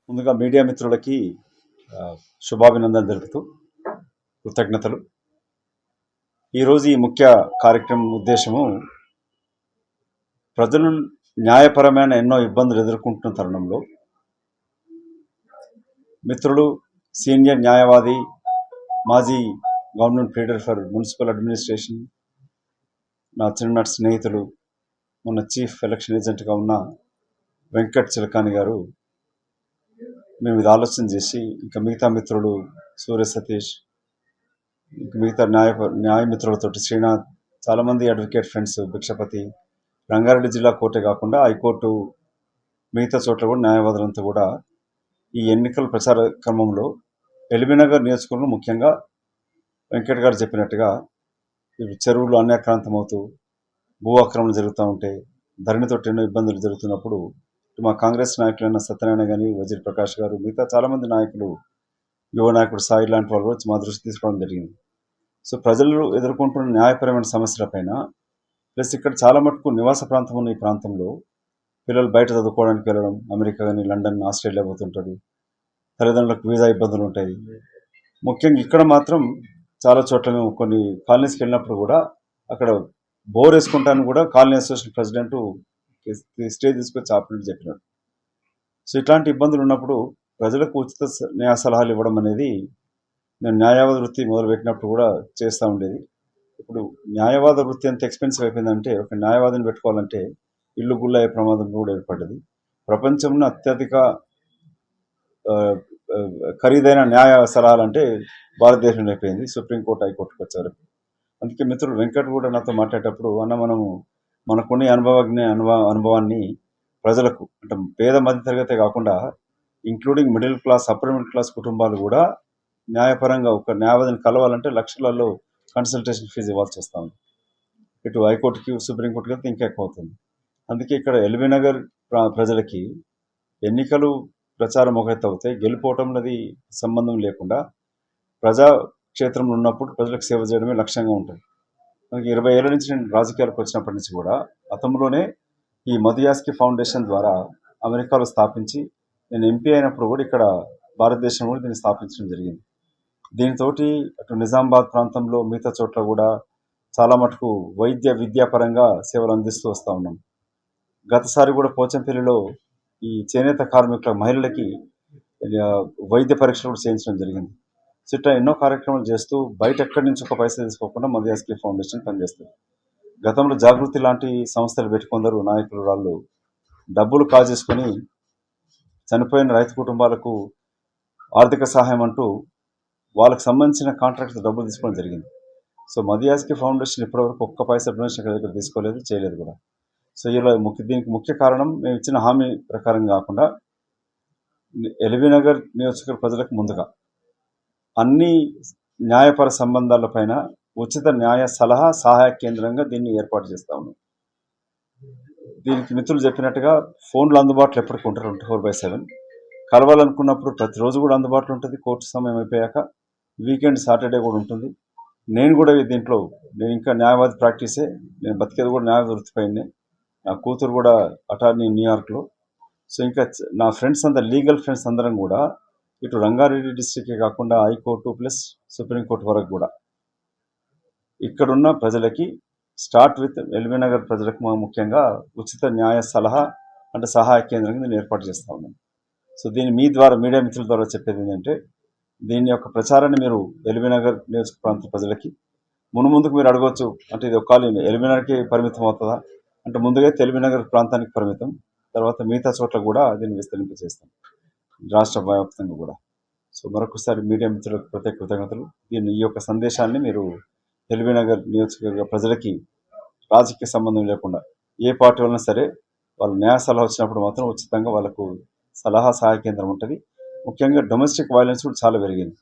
ముందుగా మీడియా మిత్రులకి శుభాభినందనలు తెలుపుతూ కృతజ్ఞతలు. ఈరోజు ఈ ముఖ్య కార్యక్రమం ఉద్దేశము ప్రజలు న్యాయపరమైన ఎన్నో ఇబ్బందులు ఎదుర్కొంటున్న తరుణంలో మిత్రులు సీనియర్ న్యాయవాది మాజీ government leader for municipal administration నా చిన్ననాటి స్నేహితులు మొన్న చీఫ్ ఎలక్షన్ ఏజెంట్గా ఉన్న వెంకట్ చిలకాని గారు మేము ఇది ఆలోచన చేసి ఇంకా మిగతా మిత్రులు సూర్య సతీష్ ఇంకా మిగతా న్యాయమిత్రులతో శ్రీనాథ్ చాలామంది అడ్వకేట్ ఫ్రెండ్స్ భిక్షపతి రంగారెడ్డి జిల్లా కోర్టే కాకుండా హైకోర్టు మిగతా చోట్ల కూడా న్యాయవాదులంతా కూడా ఈ ఎన్నికల ప్రచార క్రమంలో ఎల్బీనగర్ నియోజకవర్గంలో ముఖ్యంగా వెంకట్ గారు చెప్పినట్టుగా చెరువులు అన్యాక్రాంతమవుతూ భూ ఆక్రమణలు జరుగుతూ ఉంటే ధరణితో ఎన్నో ఇబ్బందులు జరుగుతున్నప్పుడు మా కాంగ్రెస్ నాయకులైన సత్యనారాయణ కానీ వజీర్ ప్రకాష్ గారు మిగతా చాలామంది నాయకులు యువ నాయకుడు సాయి లాంటి వాళ్ళు వచ్చి మా దృష్టి తీసుకోవడం జరిగింది. సో ప్రజలు ఎదుర్కొంటున్న న్యాయపరమైన సమస్యలపైన ప్లస్ ఇక్కడ చాలా మటుకు నివాస ప్రాంతం ఉన్న ఈ ప్రాంతంలో పిల్లలు బయట చదువుకోవడానికి వెళ్ళడం అమెరికా కానీ లండన్ ఆస్ట్రేలియా పోతుంటారు, తల్లిదండ్రులకు వీసా ఇబ్బందులు ఉంటాయి. ముఖ్యంగా ఇక్కడ మాత్రం చాలా చోట్ల మేము కొన్ని కాలనీస్కి వెళ్ళినప్పుడు కూడా అక్కడ బోర్ వేసుకుంటాను కూడా కాలనీ అసోసియేషన్ ప్రెసిడెంట్ స్టే తీసుకొచ్చి ఆపినట్టు చెప్పినాడు. సో ఇట్లాంటి ఇబ్బందులు ఉన్నప్పుడు ప్రజలకు ఉచిత న్యాయ సలహాలు ఇవ్వడం అనేది నేను న్యాయవాద వృత్తి మొదలుపెట్టినప్పుడు కూడా చేస్తూ ఉండేది. ఇప్పుడు న్యాయవాద వృత్తి ఎంత ఎక్స్పెన్సివ్ అయిపోయిందంటే ఒక న్యాయవాదిని పెట్టుకోవాలంటే ఇల్లు గుళ్ళ అయ్యే ప్రమాదం కూడా ఏర్పడ్డది. ప్రపంచంలో అత్యధిక ఖరీదైన న్యాయ సలహాలు అంటే భారతదేశంలో అయిపోయింది, సుప్రీంకోర్టు హైకోర్టుకు వచ్చారు. అందుకే మిత్రులు వెంకట్ కూడా నాతో మాట్లాడేటప్పుడు మనము మనకున్న అనుభవాన్ని ప్రజలకు అంటే పేద మధ్యతరగతి కాకుండా including middle class upper middle class కుటుంబాలు కూడా న్యాయపరంగా ఒక న్యాయవాదిని కలవాలంటే లక్షలలో కన్సల్టేషన్ ఫీజు ఇవ్వాల్సి వస్తూ ఉంది. ఇటు హైకోర్టుకి సుప్రీంకోర్టుకి వెళ్తే ఇంకా ఎక్కువ అవుతుంది. అందుకే ఇక్కడ ఎల్బీనగర్ ప్రజలకి ఎన్నికలు ప్రచారం ఒకైతే అవుతాయి, గెలుపోవటంలో సంబంధం లేకుండా ప్రజాక్షేత్రంలో ఉన్నప్పుడు ప్రజలకు సేవ చేయడమే లక్ష్యంగా ఉంటుంది. 20 ఏళ్ళ నుంచి నేను రాజకీయాలకు వచ్చినప్పటి నుంచి కూడా గతంలోనే ఈ మధుయాస్కి ఫౌండేషన్ ద్వారా అమెరికాలో స్థాపించి నేను ఎంపీ అయినప్పుడు కూడా ఇక్కడ భారతదేశంలో కూడా దీన్ని స్థాపించడం జరిగింది. దీనితో అటు నిజామాబాద్ ప్రాంతంలో మిగతా చోట్ల కూడా చాలా మటుకు విద్యాపరంగా సేవలు అందిస్తూ వస్తూ ఉన్నాం. గతసారి కూడా పోచంపల్లిలో ఈ చేనేత కార్మికుల మహిళలకి వైద్య పరీక్షలు కూడా చేయించడం జరిగింది. ఇట్లా ఎన్నో కార్యక్రమాలు చేస్తూ బయట ఎక్కడి నుంచి ఒక పైసా తీసుకోకుండా మధుయాస్కి ఫౌండేషన్ పనిచేస్తుంది. గతంలో జాగృతి లాంటి సంస్థలు పెట్టుకుందరు నాయకులు వాళ్ళు డబ్బులు కాజేసుకొని చనిపోయిన రైతు కుటుంబాలకు ఆర్థిక సహాయం అంటూ వాళ్ళకి సంబంధించిన కాంట్రాక్ట్స్ డబ్బులు తీసుకోవడం జరిగింది. సో మధుయాస్కి ఫౌండేషన్ ఇప్పటివరకు ఒక్క పైసా డొనేషన్ దగ్గర తీసుకోలేదు, చేయలేదు కూడా. సో ఇలా దీనికి ముఖ్య కారణం మేము ఇచ్చిన హామీ ప్రకారం కాకుండా ఎల్బీనగర్ నియోజకవర్గ ప్రజలకు ముందుగా అన్ని న్యాయపర సంబంధాలపైన ఉచిత న్యాయ సలహా సహాయ కేంద్రంగా దీన్ని ఏర్పాటు చేస్తా ఉన్నాం. దీనికి మిత్రులు చెప్పినట్టుగా ఫోన్లు అందుబాటులో ఎప్పటికీ ఉంటారు 24/7. కలవాలనుకున్నప్పుడు ప్రతిరోజు కూడా అందుబాటులో ఉంటుంది. కోర్టు సమయం అయిపోయాక వీకెండ్ సాటర్డే కూడా ఉంటుంది. నేను కూడా దీంట్లో నేను ఇంకా న్యాయవాది ప్రాక్టీసే, నేను బతికేది కూడా న్యాయవాది వృత్తిపైనే. నా కూతురు కూడా అటార్నీ న్యూయార్క్లో. సో ఇంకా నా ఫ్రెండ్స్ అందరు లీగల్ ఫ్రెండ్స్ అందరం కూడా ఇటు రంగారెడ్డి డిస్ట్రిక్టే కాకుండా హైకోర్టు ప్లస్ సుప్రీంకోర్టు వరకు కూడా ఇక్కడున్న ప్రజలకి స్టార్ట్ విత్ ఎల్బీనగర్ ప్రజలకు ముఖ్యంగా ఉచిత న్యాయ సలహా అంటే సహాయ కేంద్రంగా నేను ఏర్పాటు చేస్తూ ఉన్నాను. సో దీన్ని మీ ద్వారా మీడియా మిత్రుల ద్వారా చెప్పేది ఏంటంటే దీని యొక్క ప్రచారాన్ని మీరు ఎల్బీనగర్ నియోజక ప్రాంత ప్రజలకి ముందుకు మీరు అడగవచ్చు. అంటే ఇది ఒక ఎల్బీనగర్కి పరిమితం అవుతుందా అంటే ముందుగా ఎల్బీనగర్ ప్రాంతానికి పరిమితం, తర్వాత మిగతా చోట్ల కూడా దీన్ని విస్తరింపజేస్తాం రాష్ట్ర వ్యాప్తంగా కూడా. సో మరొకసారి మీడియా మిత్రులకు ప్రత్యేక కృతజ్ఞతలు. ఈ యొక్క సందేశాన్ని మీరు ఎల్బీనగర్ నియోజకవర్గ ప్రజలకి రాజకీయ సంబంధం లేకుండా ఏ పార్టీ వలన సరే వాళ్ళు న్యాయ సలహా వచ్చినప్పుడు మాత్రం ఉచితంగా వాళ్ళకు సలహా సహాయ కేంద్రం ఉంటుంది. ముఖ్యంగా డొమెస్టిక్ వైలెన్స్ కూడా చాలా పెరిగింది.